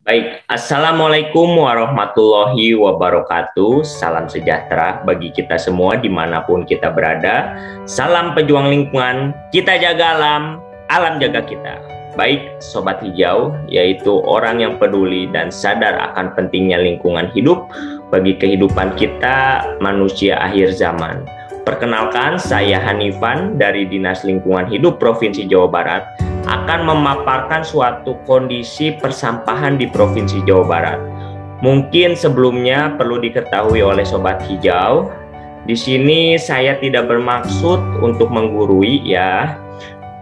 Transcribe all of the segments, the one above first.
Baik, Assalamualaikum warahmatullahi wabarakatuh. Salam sejahtera bagi kita semua dimanapun kita berada. Salam pejuang lingkungan, kita jaga alam, alam jaga kita. Baik, Sobat Hijau, yaitu orang yang peduli dan sadar akan pentingnya lingkungan hidup bagi kehidupan kita manusia akhir zaman. Perkenalkan, saya Hanifan dari Dinas Lingkungan Hidup Provinsi Jawa Barat akan memaparkan suatu kondisi persampahan di Provinsi Jawa Barat. Mungkin sebelumnya perlu diketahui oleh Sobat Hijau, di sini saya tidak bermaksud untuk menggurui ya,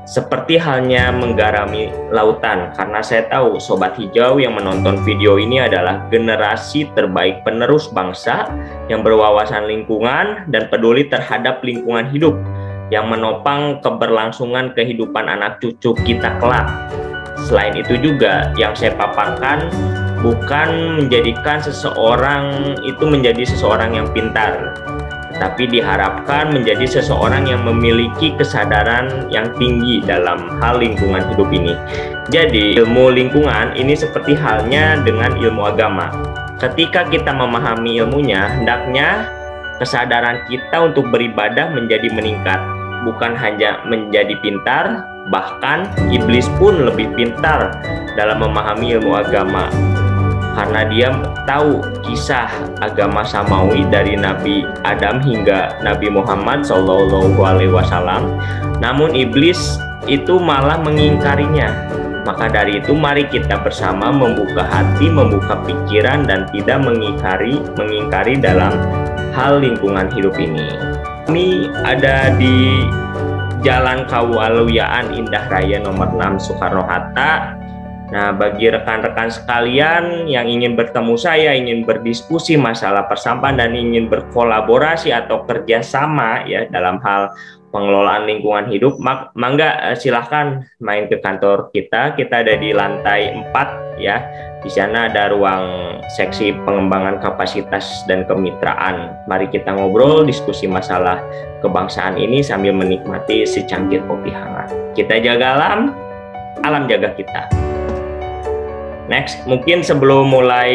seperti halnya menggarami lautan, karena saya tahu Sobat Hijau yang menonton video ini adalah generasi terbaik penerus bangsa yang berwawasan lingkungan dan peduli terhadap lingkungan hidup, yang menopang keberlangsungan kehidupan anak cucu kita kelak. Selain itu juga yang saya paparkan bukan menjadikan seseorang itu menjadi seseorang yang pintar, tetapi diharapkan menjadi seseorang yang memiliki kesadaran yang tinggi dalam hal lingkungan hidup ini. Jadi ilmu lingkungan ini seperti halnya dengan ilmu agama. Ketika kita memahami ilmunya, hendaknya kesadaran kita untuk beribadah menjadi meningkat. Bukan hanya menjadi pintar, bahkan iblis pun lebih pintar dalam memahami ilmu agama, karena dia tahu kisah agama samawi dari Nabi Adam hingga Nabi Muhammad SAW. Namun iblis itu malah mengingkarinya. Maka dari itu mari kita bersama membuka hati, membuka pikiran, dan tidak mengingkari dalam hal lingkungan hidup ini. Kami ada di Jalan Kawaluyaan Indah Raya nomor 6 Soekarno-Hatta. Nah, bagi rekan-rekan sekalian yang ingin bertemu saya, ingin berdiskusi masalah persampahan dan ingin berkolaborasi atau kerjasama ya dalam hal pengelolaan lingkungan hidup, mangga silahkan main ke kantor kita. Kita ada di lantai 4 ya. Di sana ada ruang seksi pengembangan kapasitas dan kemitraan. Mari kita ngobrol, diskusi masalah kebangsaan ini sambil menikmati secangkir kopi hangat. Kita jaga alam, alam jaga kita. Next, mungkin sebelum mulai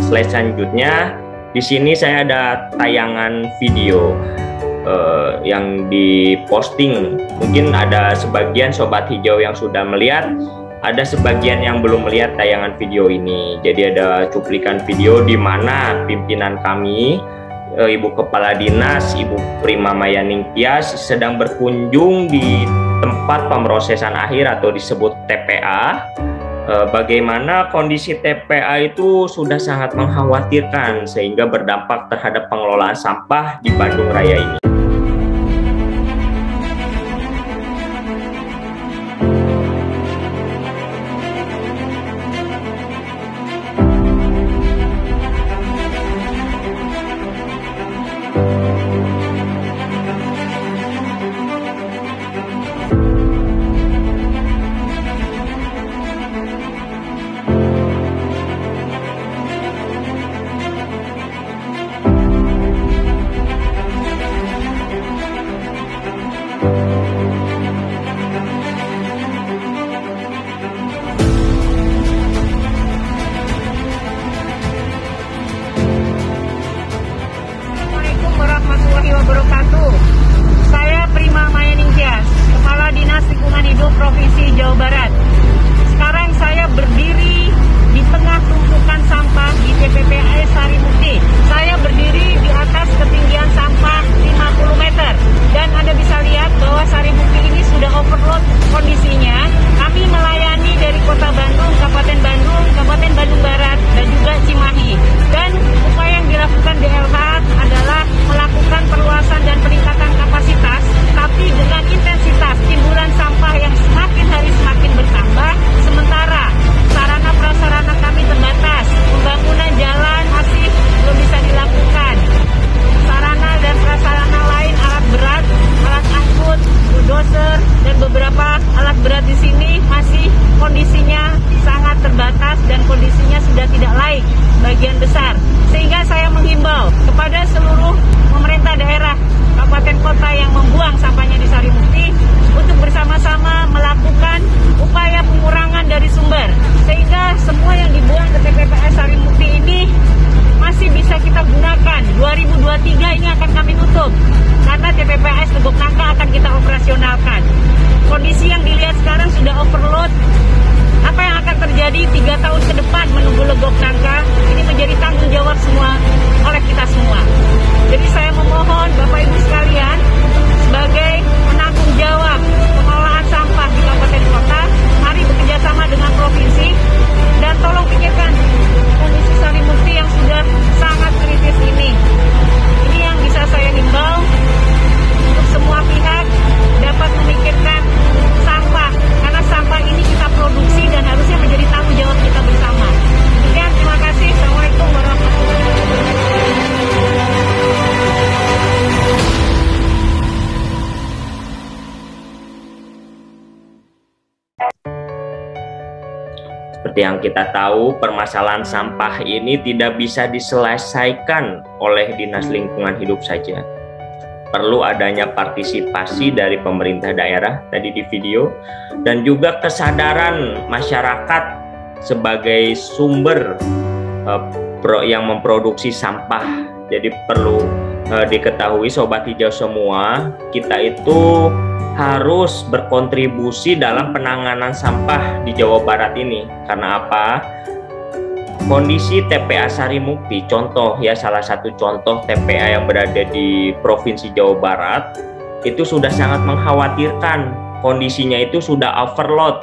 slide selanjutnya, di sini saya ada tayangan video yang diposting. Mungkin ada sebagian Sobat Hijau yang sudah melihat, ada sebagian yang belum melihat tayangan video ini. Jadi ada cuplikan video di mana pimpinan kami, Ibu Kepala Dinas, Ibu Prima Mayaning Tias, sedang berkunjung di tempat pemrosesan akhir atau disebut TPA. Bagaimana kondisi TPA itu sudah sangat mengkhawatirkan sehingga berdampak terhadap pengelolaan sampah di Bandung Raya ini. Seperti yang kita tahu, permasalahan sampah ini tidak bisa diselesaikan oleh Dinas Lingkungan Hidup saja. Perlu adanya partisipasi dari pemerintah daerah tadi di video, dan juga kesadaran masyarakat sebagai sumber yang memproduksi sampah. Jadi perlu diketahui Sobat Hijau semua, kita itu harus berkontribusi dalam penanganan sampah di Jawa Barat ini. Karena apa? Kondisi TPA Sarimukti, contoh ya, salah satu contoh TPA yang berada di Provinsi Jawa Barat, itu sudah sangat mengkhawatirkan. Kondisinya itu sudah overload,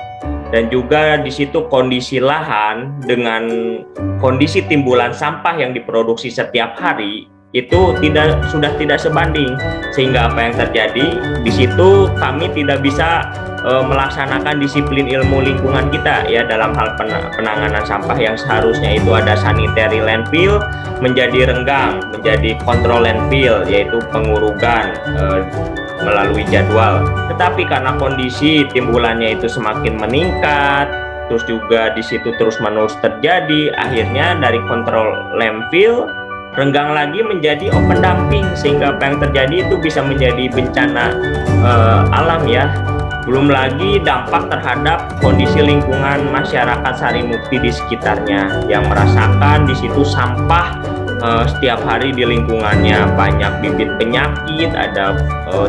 dan juga di situ kondisi lahan dengan kondisi timbulan sampah yang diproduksi setiap hari itu sudah tidak sebanding, sehingga apa yang terjadi di situ, kami tidak bisa melaksanakan disiplin ilmu lingkungan kita ya dalam hal penanganan sampah yang seharusnya itu ada sanitary landfill menjadi renggang, menjadi kontrol landfill, yaitu pengurugan melalui jadwal. Tetapi karena kondisi timbulannya itu semakin meningkat, terus juga di situ terus-menerus terjadi, akhirnya dari kontrol landfill renggang lagi menjadi open dumping, sehingga apa yang terjadi itu bisa menjadi bencana alam ya. Belum lagi dampak terhadap kondisi lingkungan masyarakat Sarimukti di sekitarnya yang merasakan di situ sampah setiap hari di lingkungannya banyak bibit penyakit, ada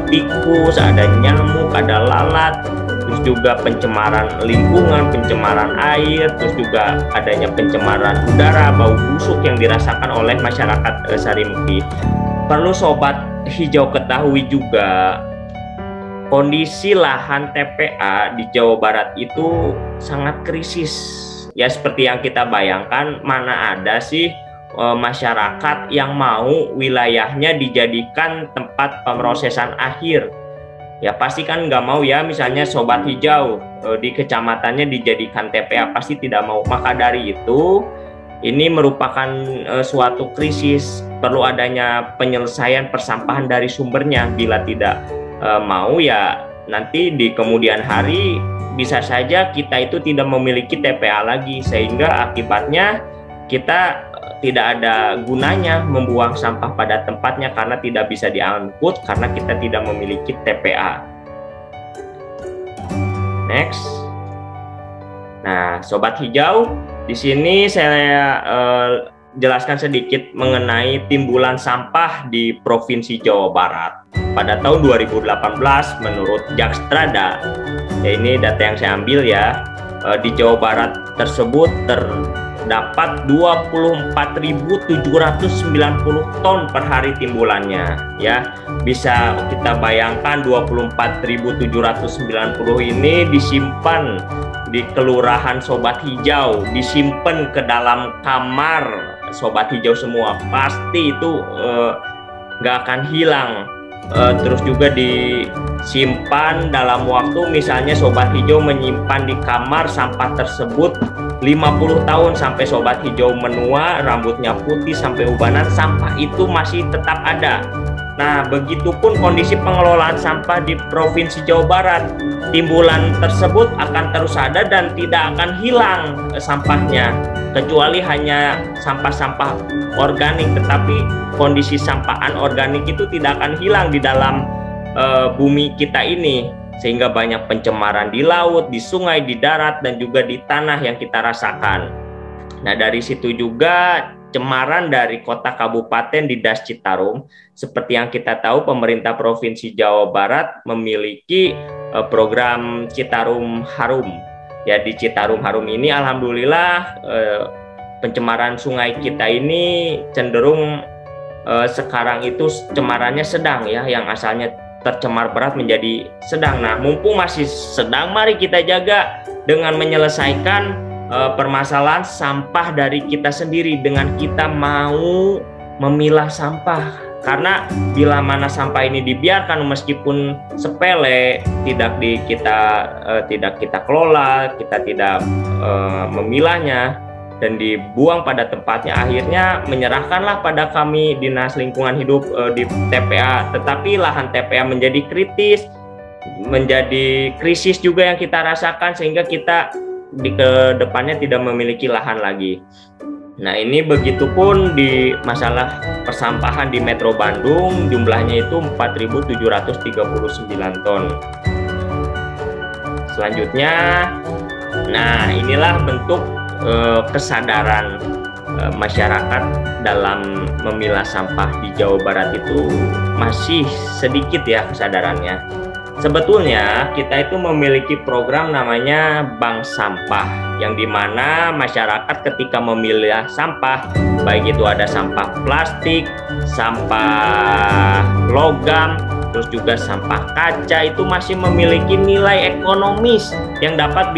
tikus, ada nyamuk, ada lalat, terus juga pencemaran lingkungan, pencemaran air, terus juga adanya pencemaran udara, bau busuk yang dirasakan oleh masyarakat Sarimukti. Perlu Sobat Hijau ketahui juga, kondisi lahan TPA di Jawa Barat itu sangat krisis. Ya seperti yang kita bayangkan, mana ada sih masyarakat yang mau wilayahnya dijadikan tempat pemrosesan akhir. Ya pasti kan nggak mau ya, misalnya Sobat Hijau di kecamatannya dijadikan TPA, pasti tidak mau. Maka dari itu ini merupakan suatu krisis, perlu adanya penyelesaian persampahan dari sumbernya. Bila tidak mau ya nanti di kemudian hari bisa saja kita itu tidak memiliki TPA lagi, sehingga akibatnya kita tidak ada gunanya membuang sampah pada tempatnya karena tidak bisa diangkut karena kita tidak memiliki TPA. Next. Nah, Sobat Hijau, di sini saya jelaskan sedikit mengenai timbulan sampah di Provinsi Jawa Barat. Pada tahun 2018 menurut Jakstrada, ya ini data yang saya ambil ya, di Jawa Barat tersebut terdapat 24.790 ton per hari timbulannya ya. Bisa kita bayangkan 24.790 ini disimpan di kelurahan Sobat Hijau, disimpan ke dalam kamar Sobat Hijau semua, pasti itu nggak akan hilang. Terus juga disimpan dalam waktu, misalnya Sobat Hijau menyimpan di kamar sampah tersebut 50 tahun sampai Sobat Hijau menua, rambutnya putih sampai ubanan, sampah itu masih tetap ada. Nah, begitupun kondisi pengelolaan sampah di Provinsi Jawa Barat. Timbulan tersebut akan terus ada dan tidak akan hilang sampahnya, kecuali hanya sampah-sampah organik. Tetapi kondisi sampah anorganik itu tidak akan hilang di dalam bumi kita ini, sehingga banyak pencemaran di laut, di sungai, di darat, dan juga di tanah yang kita rasakan. Nah, dari situ juga cemaran dari kota kabupaten di Das Citarum. Seperti yang kita tahu, pemerintah Provinsi Jawa Barat memiliki program Citarum Harum. Ya, di Citarum Harum ini alhamdulillah pencemaran sungai kita ini cenderung sekarang itu cemarannya sedang ya, yang asalnya tercemar berat menjadi sedang. Nah, mumpung masih sedang, mari kita jaga dengan menyelesaikan permasalahan sampah dari kita sendiri dengan kita mau memilah sampah. Karena bila mana sampah ini dibiarkan meskipun sepele, tidak kita kelola, kita tidak memilahnya dan dibuang pada tempatnya, akhirnya menyerahkanlah pada kami Dinas Lingkungan Hidup di TPA. Tetapi lahan TPA menjadi kritis, menjadi krisis juga yang kita rasakan, sehingga kita di ke depannya tidak memiliki lahan lagi. Nah, ini begitupun di masalah persampahan di Metro Bandung, jumlahnya itu 4.739 ton. Selanjutnya, nah inilah bentuk kesadaran masyarakat dalam memilah sampah di Jawa Barat itu masih sedikit ya kesadarannya. Sebetulnya kita itu memiliki program namanya Bank Sampah, yang dimana masyarakat ketika memilah sampah, baik itu ada sampah plastik, sampah logam, terus juga sampah kaca, itu masih memiliki nilai ekonomis yang dapat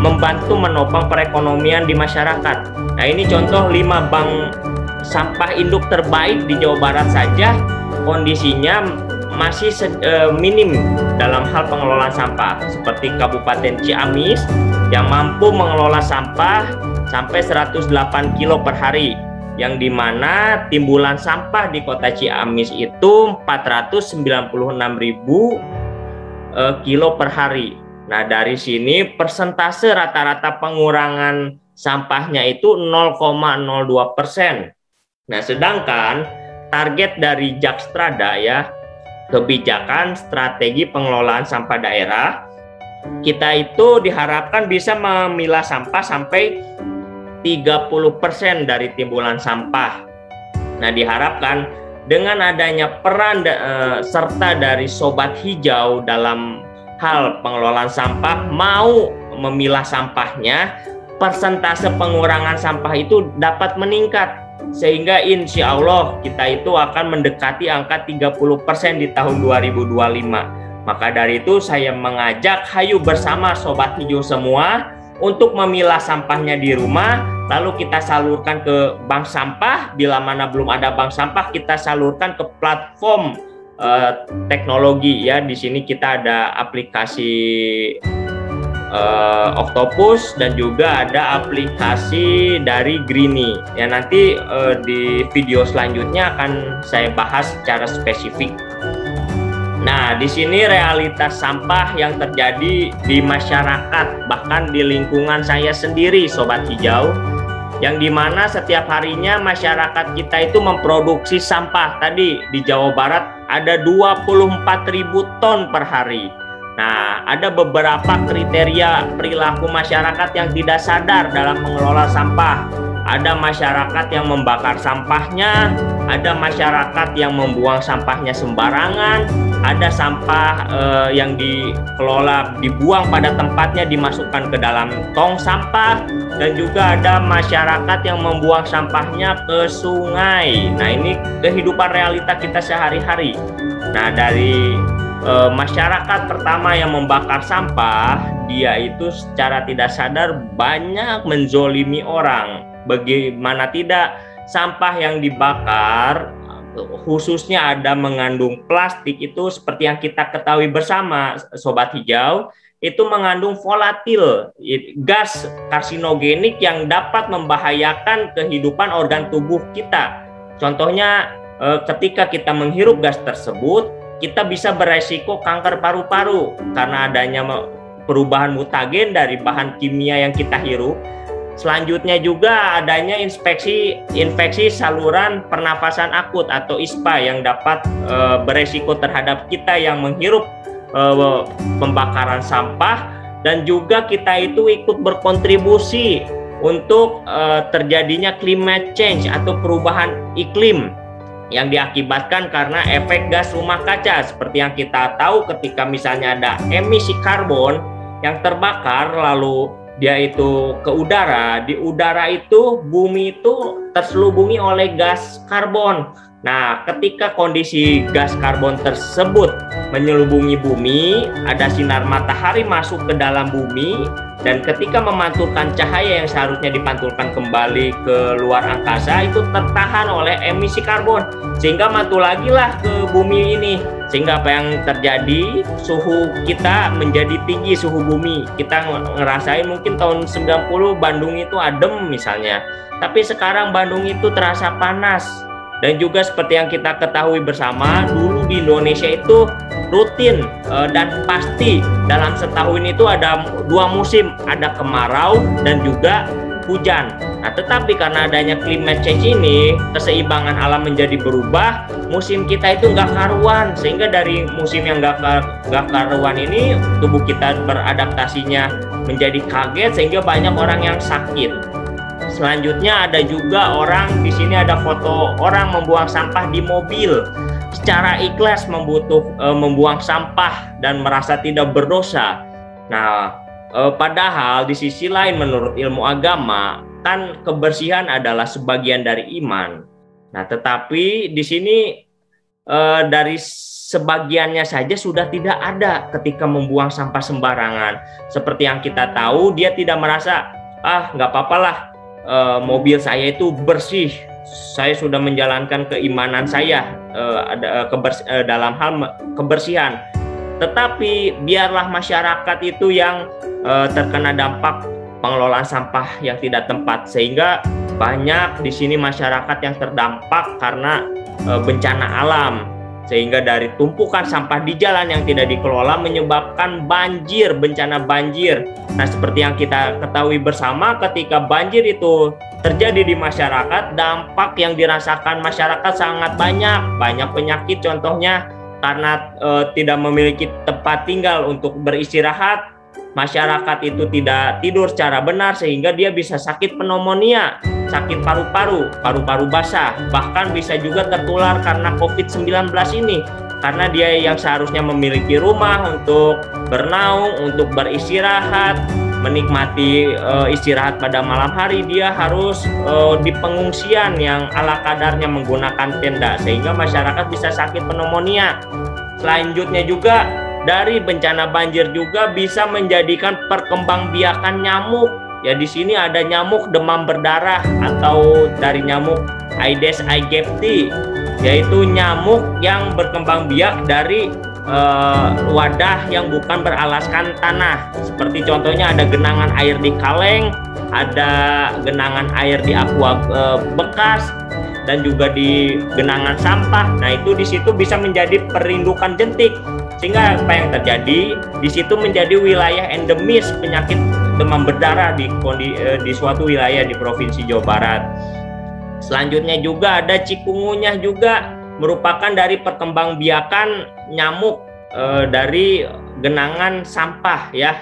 membantu menopang perekonomian di masyarakat. Nah, ini contoh 5 bank sampah induk terbaik di Jawa Barat saja kondisinya masih minim dalam hal pengelolaan sampah, seperti Kabupaten Ciamis yang mampu mengelola sampah sampai 108 kilo per hari, yang dimana timbulan sampah di kota Ciamis itu 496.000 kilo per hari. Nah, dari sini persentase rata-rata pengurangan sampahnya itu 0,02%. Nah, sedangkan target dari Jakstrada ya, kebijakan strategi pengelolaan sampah daerah, kita itu diharapkan bisa memilah sampah sampai 30% dari timbulan sampah. Nah, diharapkan dengan adanya peran serta dari Sobat Hijau dalam hal pengelolaan sampah, mau memilah sampahnya, persentase pengurangan sampah itu dapat meningkat, sehingga insya Allah kita itu akan mendekati angka 30% di tahun 2025. Maka dari itu saya mengajak, hayu bersama Sobat Hijau semua untuk memilah sampahnya di rumah, lalu kita salurkan ke bank sampah. Bila mana belum ada bank sampah, kita salurkan ke platform teknologi ya. Di sini kita ada aplikasi Octopus dan juga ada aplikasi dari Greeny. Ya, nanti di video selanjutnya akan saya bahas secara spesifik. Nah, di sini realitas sampah yang terjadi di masyarakat, bahkan di lingkungan saya sendiri, Sobat Hijau, yang dimana setiap harinya masyarakat kita itu memproduksi sampah. Tadi di Jawa Barat ada 24.000 ton per hari. Nah, ada beberapa kriteria perilaku masyarakat yang tidak sadar dalam mengelola sampah. Ada masyarakat yang membakar sampahnya, ada masyarakat yang membuang sampahnya sembarangan, ada sampah yang dikelola dibuang pada tempatnya, dimasukkan ke dalam tong sampah, dan juga ada masyarakat yang membuang sampahnya ke sungai. Nah, ini kehidupan realita kita sehari-hari. Nah, dari masyarakat pertama yang membakar sampah, dia itu secara tidak sadar banyak menzolimi orang. Bagaimana tidak, sampah yang dibakar khususnya ada mengandung plastik, itu seperti yang kita ketahui bersama Sobat Hijau, itu mengandung volatil, gas karsinogenik yang dapat membahayakan kehidupan organ tubuh kita. Contohnya ketika kita menghirup gas tersebut, kita bisa beresiko kanker paru-paru karena adanya perubahan mutagen dari bahan kimia yang kita hirup. Selanjutnya juga adanya infeksi saluran pernafasan akut atau ISPA yang dapat beresiko terhadap kita yang menghirup pembakaran sampah, dan juga kita itu ikut berkontribusi untuk terjadinya climate change atau perubahan iklim yang diakibatkan karena efek gas rumah kaca. Seperti yang kita tahu, ketika misalnya ada emisi karbon yang terbakar lalu dia itu ke udara, di udara itu bumi itu terselubungi oleh gas karbon. Nah, ketika kondisi gas karbon tersebut menyelubungi bumi, ada sinar matahari masuk ke dalam bumi, dan ketika memantulkan cahaya yang seharusnya dipantulkan kembali ke luar angkasa, itu tertahan oleh emisi karbon, sehingga mantul lagi lah ke bumi ini. Sehingga apa yang terjadi, suhu kita menjadi tinggi, suhu bumi. Kita ngerasain mungkin tahun 90 Bandung itu adem misalnya, tapi sekarang Bandung itu terasa panas. Dan juga seperti yang kita ketahui bersama, dulu tahu di Indonesia itu rutin dan pasti dalam setahun itu ada 2 musim, ada kemarau dan juga hujan. Nah, tetapi karena adanya climate change ini, keseimbangan alam menjadi berubah, musim kita itu nggak karuan, sehingga dari musim yang nggak karuan ini tubuh kita beradaptasinya menjadi kaget sehingga banyak orang yang sakit. Selanjutnya ada juga orang, di sini ada foto orang membuang sampah di mobil secara ikhlas membuang sampah dan merasa tidak berdosa. Nah, padahal di sisi lain menurut ilmu agama kan kebersihan adalah sebagian dari iman. Nah, tetapi di sini dari sebagiannya saja sudah tidak ada ketika membuang sampah sembarangan. Seperti yang kita tahu, dia tidak merasa nggak apa-apa lah, mobil saya itu bersih, saya sudah menjalankan keimanan saya dalam hal kebersihan. Tetapi biarlah masyarakat itu yang terkena dampak pengelolaan sampah yang tidak tepat, sehingga banyak di sini masyarakat yang terdampak karena bencana alam, sehingga dari tumpukan sampah di jalan yang tidak dikelola menyebabkan banjir, bencana banjir. Nah, seperti yang kita ketahui bersama, ketika banjir itu terjadi di masyarakat, dampak yang dirasakan masyarakat sangat banyak penyakit, contohnya karena tidak memiliki tempat tinggal untuk beristirahat, masyarakat itu tidak tidur secara benar sehingga dia bisa sakit pneumonia, sakit paru-paru basah, bahkan bisa juga tertular karena COVID-19 ini, karena dia yang seharusnya memiliki rumah untuk bernaung, untuk beristirahat, menikmati istirahat pada malam hari, dia harus di pengungsian yang ala kadarnya menggunakan tenda, sehingga masyarakat bisa sakit pneumonia. Selanjutnya juga dari bencana banjir juga bisa menjadikan perkembangbiakan nyamuk. Ya, di sini ada nyamuk demam berdarah atau dari nyamuk Aedes aegypti, yaitu nyamuk yang berkembang biak dari wadah yang bukan beralaskan tanah. Seperti contohnya ada genangan air di kaleng, ada genangan air di aqua bekas, dan juga di genangan sampah. Nah, itu di situ bisa menjadi perindukan jentik, sehingga apa yang terjadi di situ menjadi wilayah endemis penyakit demam berdarah di suatu wilayah di Provinsi Jawa Barat. Selanjutnya juga ada cikungunya, juga merupakan dari perkembangbiakan nyamuk dari genangan sampah ya,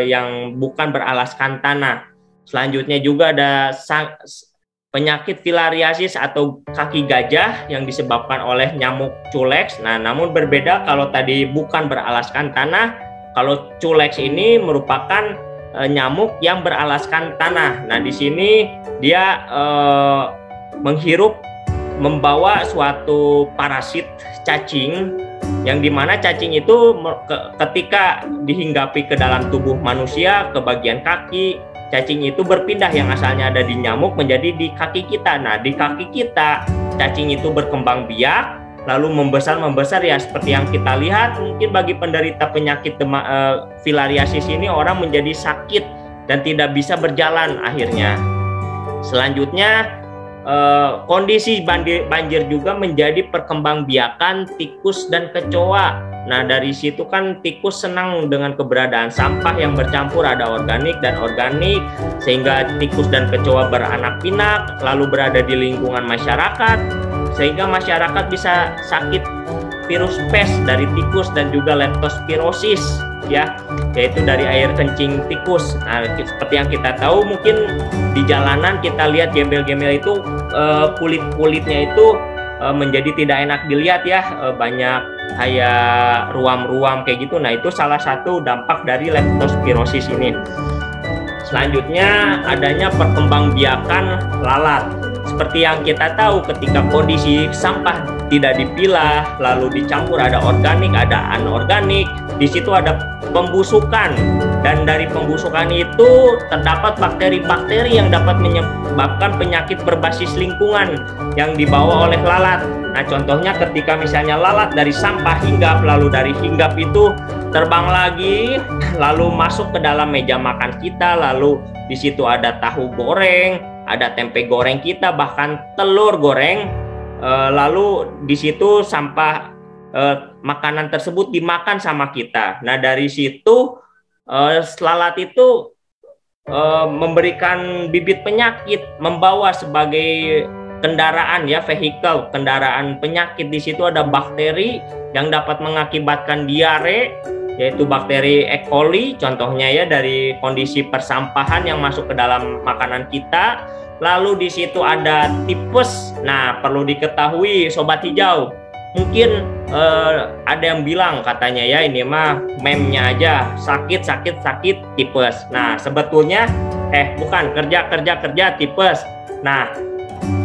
yang bukan beralaskan tanah. Selanjutnya juga ada penyakit filariasis atau kaki gajah yang disebabkan oleh nyamuk culex. Nah, namun berbeda kalau tadi bukan beralaskan tanah, kalau culex ini merupakan nyamuk yang beralaskan tanah. Nah, di sini dia menghirup, membawa suatu parasit cacing, yang dimana cacing itu ketika dihinggapi ke dalam tubuh manusia, ke bagian kaki, cacing itu berpindah yang asalnya ada di nyamuk menjadi di kaki kita. Nah, di kaki kita cacing itu berkembang biak lalu membesar ya, seperti yang kita lihat. Mungkin bagi penderita penyakit filariasis ini, orang menjadi sakit dan tidak bisa berjalan akhirnya. Selanjutnya kondisi banjir juga menjadi perkembangbiakan tikus dan kecoa. Nah, dari situ kan tikus senang dengan keberadaan sampah yang bercampur, ada organik dan organik, sehingga tikus dan kecoa beranak pinak lalu berada di lingkungan masyarakat, sehingga masyarakat bisa sakit virus pes dari tikus dan juga leptospirosis ya, yaitu dari air kencing tikus. Nah, seperti yang kita tahu, mungkin di jalanan kita lihat gembel-gembel itu kulit-kulitnya itu menjadi tidak enak dilihat ya, banyak kayak ruam-ruam kayak gitu. Nah, itu salah satu dampak dari leptospirosis ini. Selanjutnya adanya perkembangbiakan lalat. Seperti yang kita tahu, ketika kondisi sampah tidak dipilah lalu dicampur, ada organik, ada anorganik, di situ ada pembusukan, dan dari pembusukan itu terdapat bakteri-bakteri yang dapat menyebabkan penyakit berbasis lingkungan yang dibawa oleh lalat. Nah, contohnya ketika misalnya lalat dari sampah hinggap, lalu dari hinggap itu terbang lagi lalu masuk ke dalam meja makan kita, lalu di situ ada tahu goreng, ada tempe goreng kita, bahkan telur goreng, lalu di situ sampah makanan tersebut dimakan sama kita. Nah, dari situ lalat itu memberikan bibit penyakit, membawa sebagai kendaraan ya, vehicle, kendaraan penyakit. Di situ ada bakteri yang dapat mengakibatkan diare, yaitu bakteri E. coli contohnya ya, dari kondisi persampahan yang masuk ke dalam makanan kita. Lalu di situ ada tipes. Nah, perlu diketahui Sobat Hijau, mungkin ada yang bilang katanya ya, ini mah meme-nya aja, sakit tipes. Nah, sebetulnya bukan, kerja tipes. Nah,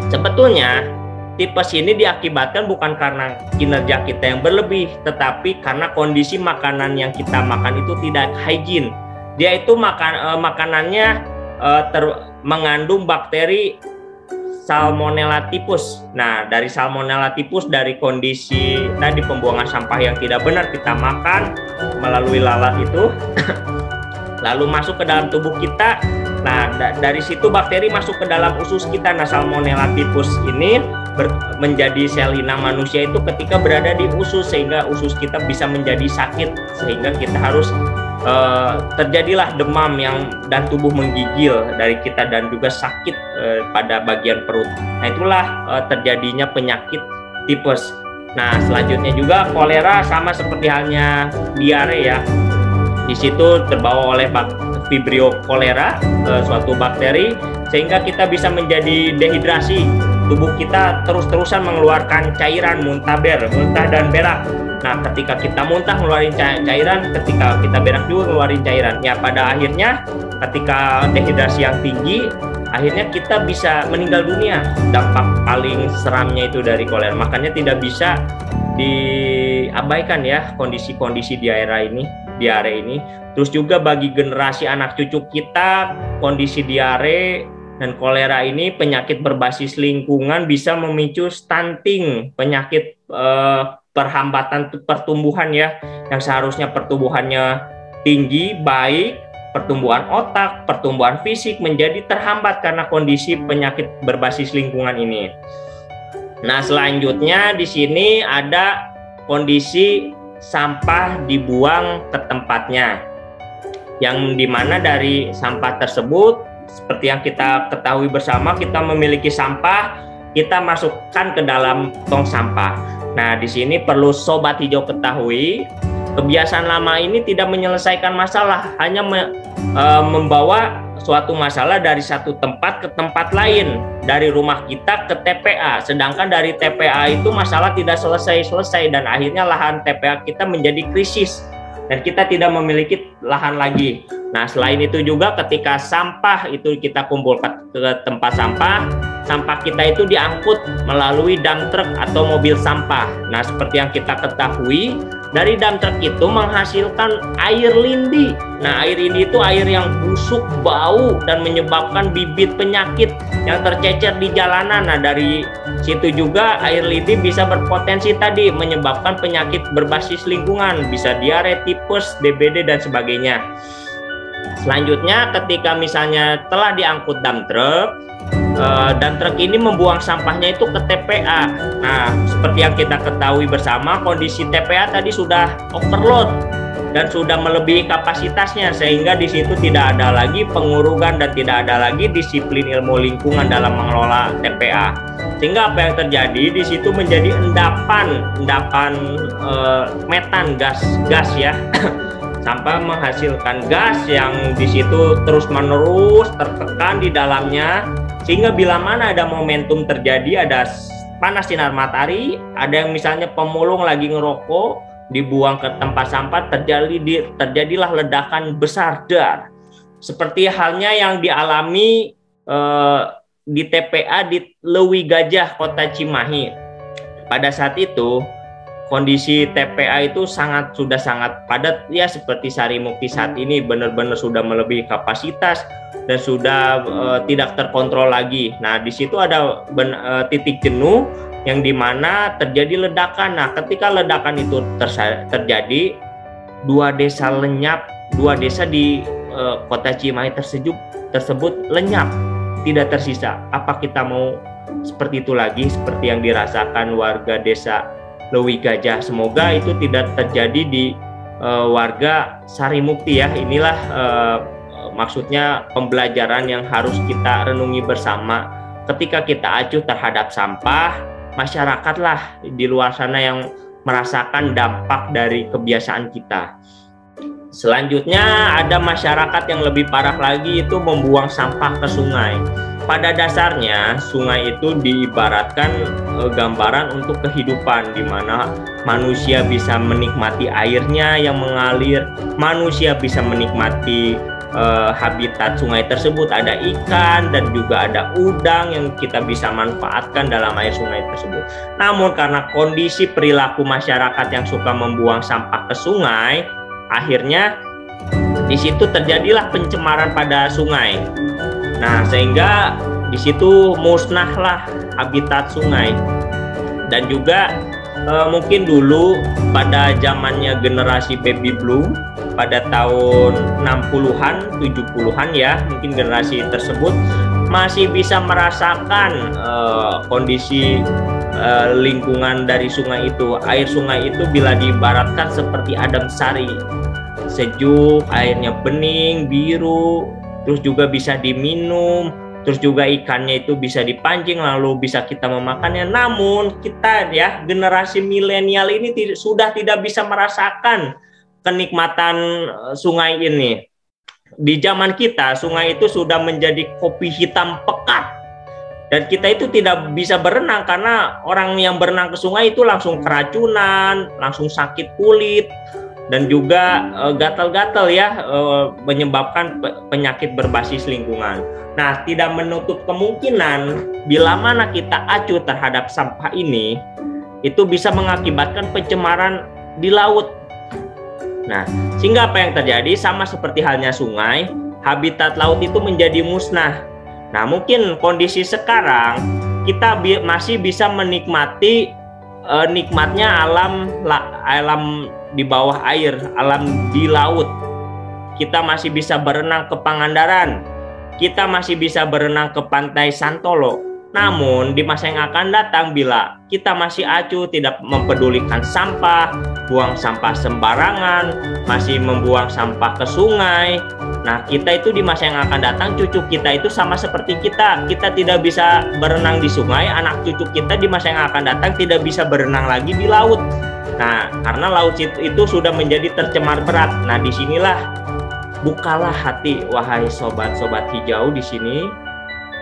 sebetulnya tipes ini diakibatkan bukan karena kinerja kita yang berlebih, tetapi karena kondisi makanan yang kita makan itu tidak hygiene. Dia itu makanannya mengandung bakteri Salmonella typhus. Nah, dari Salmonella typhus, dari kondisi tadi pembuangan sampah yang tidak benar, kita makan melalui lalat itu lalu masuk ke dalam tubuh kita. Nah, dari situ bakteri masuk ke dalam usus kita. Nah, Salmonella typhus ini menjadi sel inang manusia itu ketika berada di usus, sehingga usus kita bisa menjadi sakit, sehingga kita harus terjadilah demam dan tubuh menggigil dari kita, dan juga sakit pada bagian perut. Nah, itulah terjadinya penyakit tipes. Nah, selanjutnya juga kolera, sama seperti halnya diare ya. Di situ terbawa oleh Vibrio cholera, suatu bakteri, sehingga kita bisa menjadi dehidrasi. Tubuh kita terus-terusan mengeluarkan cairan, muntah dan berak. Nah, ketika kita muntah ngeluarin cairan, ketika kita berak juga ngeluarin cairan. Ya, pada akhirnya ketika dehidrasi yang tinggi, akhirnya kita bisa meninggal dunia. Dampak paling seramnya itu dari kolera. Makanya tidak bisa diabaikan ya kondisi-kondisi diare ini. Terus juga bagi generasi anak cucu kita, kondisi diare dan kolera ini, penyakit berbasis lingkungan, bisa memicu stunting, penyakit perhambatan pertumbuhan ya, yang seharusnya pertumbuhannya tinggi, baik, pertumbuhan otak, pertumbuhan fisik menjadi terhambat karena kondisi penyakit berbasis lingkungan ini. Nah, selanjutnya di sini ada kondisi sampah dibuang ke tempatnya, yang dimana dari sampah tersebut, seperti yang kita ketahui bersama, kita memiliki sampah, kita masukkan ke dalam tong sampah. Nah, di sini perlu Sobat Hijau ketahui, kebiasaan lama ini tidak menyelesaikan masalah, hanya membawa suatu masalah dari satu tempat ke tempat lain, dari rumah kita ke TPA, sedangkan dari TPA itu masalah tidak selesai-selesai, dan akhirnya lahan TPA kita menjadi krisis dan kita tidak memiliki lahan lagi. Nah, selain itu juga ketika sampah itu kita kumpulkan ke tempat sampah, sampah kita itu diangkut melalui dump truck atau mobil sampah. Nah, seperti yang kita ketahui, dari dump truck itu menghasilkan air lindi. Nah, air lindi itu air yang busuk, bau, dan menyebabkan bibit penyakit yang tercecer di jalanan. Nah, dari situ juga air lindi bisa berpotensi tadi menyebabkan penyakit berbasis lingkungan, bisa diare, tipes, DBD, dan sebagainya. Selanjutnya, ketika misalnya telah diangkut dump truck ini membuang sampahnya itu ke TPA. Nah, seperti yang kita ketahui bersama, kondisi TPA tadi sudah overload dan sudah melebihi kapasitasnya, sehingga di situ tidak ada lagi pengurugan dan tidak ada lagi disiplin ilmu lingkungan dalam mengelola TPA. Sehingga apa yang terjadi di situ menjadi endapan metan, gas ya. Sampai menghasilkan gas yang di situ terus-menerus tertekan di dalamnya, sehingga bila mana ada momentum terjadi, ada panas sinar matahari, ada yang misalnya pemulung lagi ngerokok, dibuang ke tempat sampah, terjadilah ledakan besar dar. Seperti halnya yang dialami di TPA di Lewi Gajah, Kota Cimahi. Pada saat itu kondisi TPA itu sudah sangat padat ya, seperti Sarimukti saat ini benar-benar sudah melebihi kapasitas dan sudah tidak terkontrol lagi. Nah, di situ ada titik jenuh yang dimana terjadi ledakan. Nah, ketika ledakan itu terjadi, dua desa di Kota Cimahi tersebut lenyap, tidak tersisa. Apa kita mau seperti itu lagi, seperti yang dirasakan warga desa Lewi Gajah. Semoga itu tidak terjadi di warga Sarimukti ya. Inilah maksudnya pembelajaran yang harus kita renungi bersama. Ketika kita acuh terhadap sampah, masyarakatlah di luar sana yang merasakan dampak dari kebiasaan kita. Selanjutnya ada masyarakat yang lebih parah lagi, itu membuang sampah ke sungai. Pada dasarnya sungai itu diibaratkan gambaran untuk kehidupan, di mana manusia bisa menikmati airnya yang mengalir, manusia bisa menikmati habitat sungai tersebut, ada ikan dan juga ada udang yang kita bisa manfaatkan dalam air sungai tersebut. Namun karena kondisi perilaku masyarakat yang suka membuang sampah ke sungai, akhirnya di situ terjadilah pencemaran pada sungai. Nah, sehingga di situ musnahlah habitat sungai. Dan juga mungkin dulu pada zamannya generasi baby boom pada tahun 60-an, 70-an ya, mungkin generasi tersebut masih bisa merasakan kondisi lingkungan dari sungai itu. Air sungai itu bila diibaratkan seperti adem sari, sejuk, airnya bening, biru, terus juga bisa diminum, terus juga ikannya itu bisa dipancing lalu bisa kita memakannya. Namun kita ya generasi milenial ini sudah tidak bisa merasakan kenikmatan sungai ini. Di zaman kita sungai itu sudah menjadi kopi hitam pekat. Dan kita itu tidak bisa berenang karena orang yang berenang ke sungai itu langsung keracunan, langsung sakit kulit, dan juga gatal-gatal ya, menyebabkan penyakit berbasis lingkungan. Nah, tidak menutup kemungkinan bila mana kita acuh terhadap sampah ini, itu bisa mengakibatkan pencemaran di laut. Nah, sehingga apa yang terjadi sama seperti halnya sungai, habitat laut itu menjadi musnah. Nah, mungkin kondisi sekarang kita masih bisa menikmati nikmatnya alam di bawah air, alam di laut. Kita masih bisa berenang ke Pangandaran, kita masih bisa berenang ke pantai Santolo. Namun di masa yang akan datang bila kita masih acuh tidak mempedulikan sampah, buang sampah sembarangan, masih membuang sampah ke sungai, nah kita itu di masa yang akan datang cucu kita itu sama seperti kita tidak bisa berenang di sungai, anak cucu kita di masa yang akan datang tidak bisa berenang lagi di laut. Nah, karena laut itu sudah menjadi tercemar berat. Nah, disinilah bukalah hati wahai sobat-sobat hijau di sini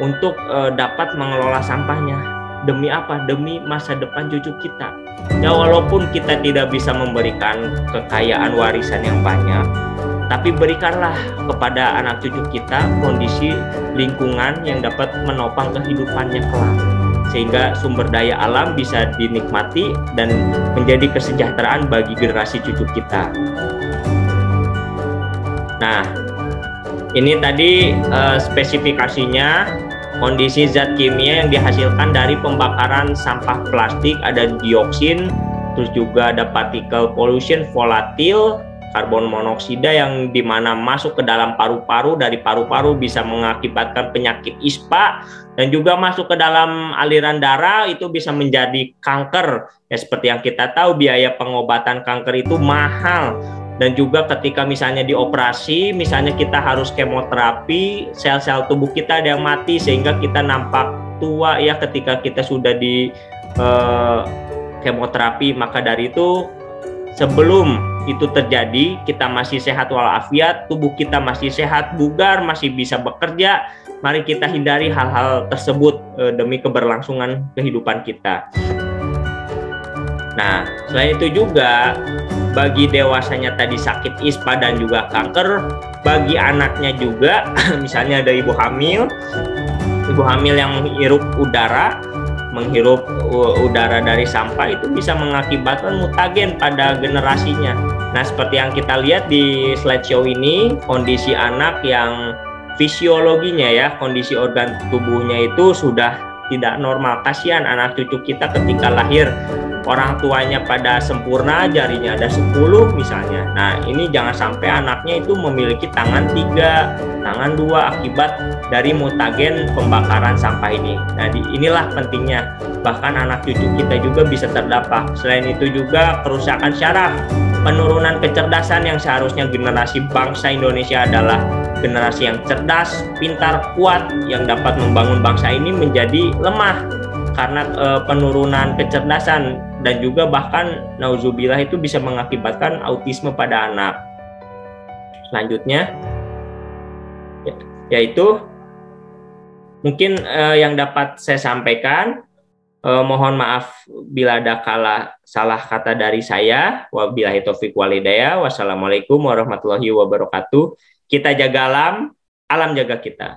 untuk dapat mengelola sampahnya. Demi apa? Demi masa depan cucu kita. Ya, walaupun kita tidak bisa memberikan kekayaan warisan yang banyak, tapi berikanlah kepada anak cucu kita kondisi lingkungan yang dapat menopang kehidupannya kelak, sehingga sumber daya alam bisa dinikmati dan menjadi kesejahteraan bagi generasi cucu kita. Nah, ini tadi spesifikasinya. Kondisi zat kimia yang dihasilkan dari pembakaran sampah plastik, ada dioksin, terus juga ada partikel pollution, volatil, karbon monoksida yang dimana masuk ke dalam paru-paru, dari paru-paru bisa mengakibatkan penyakit ispa, dan juga masuk ke dalam aliran darah itu bisa menjadi kanker. Ya, seperti yang kita tahu biaya pengobatan kanker itu mahal. Dan juga ketika misalnya dioperasi, misalnya kita harus kemoterapi, sel-sel tubuh kita ada yang mati sehingga kita nampak tua ya ketika kita sudah di kemoterapi. Maka dari itu sebelum itu terjadi kita masih sehat walafiat, tubuh kita masih sehat, bugar, masih bisa bekerja. Mari kita hindari hal-hal tersebut demi keberlangsungan kehidupan kita. Nah, selain itu juga bagi dewasanya tadi sakit ispa dan juga kanker, bagi anaknya juga misalnya ada ibu hamil yang menghirup udara dari sampah, itu bisa mengakibatkan mutagen pada generasinya. Nah, seperti yang kita lihat di slideshow ini, kondisi anak yang fisiologinya ya, kondisi organ tubuhnya itu sudah tidak normal. Kasihan anak cucu kita ketika lahir orang tuanya pada sempurna, jarinya ada 10 misalnya. Nah, ini jangan sampai anaknya itu memiliki tangan 3, tangan 2 akibat dari mutagen pembakaran sampah ini. Nah, inilah pentingnya. Bahkan anak cucu kita juga bisa terdampak. Selain itu juga kerusakan syaraf, penurunan kecerdasan yang seharusnya generasi bangsa Indonesia adalah generasi yang cerdas, pintar, kuat, yang dapat membangun bangsa ini menjadi lemah karena penurunan kecerdasan, dan juga bahkan nauzubillah itu bisa mengakibatkan autisme pada anak. Selanjutnya yaitu mungkin yang dapat saya sampaikan. Mohon maaf bila ada salah kata dari saya. Wabillahi taufiq wal hidayah. Wassalamualaikum warahmatullahi wabarakatuh. Kita jaga alam, alam jaga kita.